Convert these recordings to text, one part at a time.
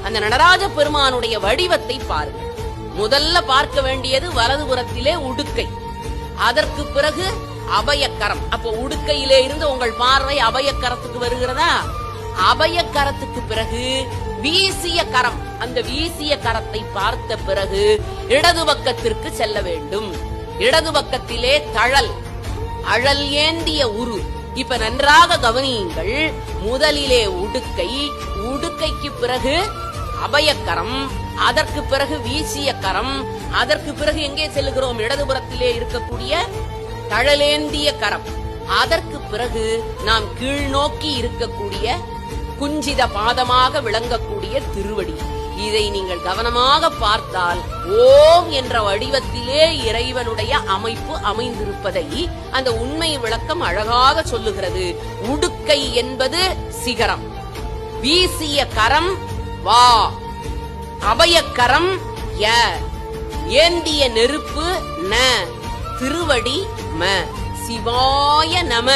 அந்த நடராஜ பெருமானுடைய வடிவத்தை பாருங்கள். முதல்ல பார்க்க வேண்டியது வலதுபுறத்திலே உடுக்கை, அதற்கு பிறகு அபயக்கரம். அப்போ உடுக்கையிலே இருந்து உங்கள் பார்வை அபயக்கரத்துக்கு வருகிறதா? அபயக்கரத்துக்கு பிறகு வீசிய கரம். அந்த வீசிய கரத்தை பார்த்த பிறகு இடது பக்கத்திற்கு செல்ல வேண்டும். இடது பக்கத்திலே தழல், அழல் ஏந்திய உரு. இப்ப நன்றாக கவனியுங்கள். முதலிலே உடுக்கை, உடுக்கைக்கு பிறகு அபயக்கரம், அதற்கு பிறகு வீசிய கரம், அதற்கு பிறகு எங்கே செல்லுகிறோம்? இடதுபுறத்திலே இருக்கக்கூடிய தழலேந்திய கரம். அதற்கு பிறகு நாம் கீழ் நோக்கி இருக்கக்கூடிய குஞ்சித பாதமாக விளங்கக்கூடிய திருவடி. இதை நீங்கள் கவனமாக பார்த்தால் ஓம் என்ற வடிவத்திலே இறைவனுடைய அமைப்பு அமைந்திருப்பதை அந்த உண்மை விளக்கம் அழகாக சொல்லுகிறது. உடுக்கை என்பது சிகரம், வீசிய கரம் வா, அபயக்கரம் ய, ஏந்திய நெருப்பு ந, திருவடி ம, சிவாய நம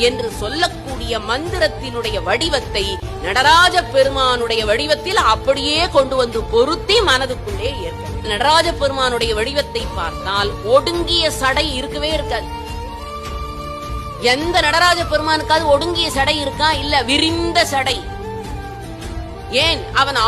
என்று சொல்லக்கூடிய மந்திரத்தினுடைய வடிவத்தை நடராஜ பெருமானுடைய வடிவத்தில் அப்படியே கொண்டு வந்து பொருத்தி மனதுக்குள்ளே ஏற்க. நடராஜ பெருமானுடைய வடிவத்தை பார்த்தால் ஒடுங்கிய சடை இருக்கவே இருக்காது. எந்த நடராஜ பெருமானுக்காவது ஒடுங்கிய சடை இருக்கா? இல்ல, விரிந்த சடை. ஏன்? அவன்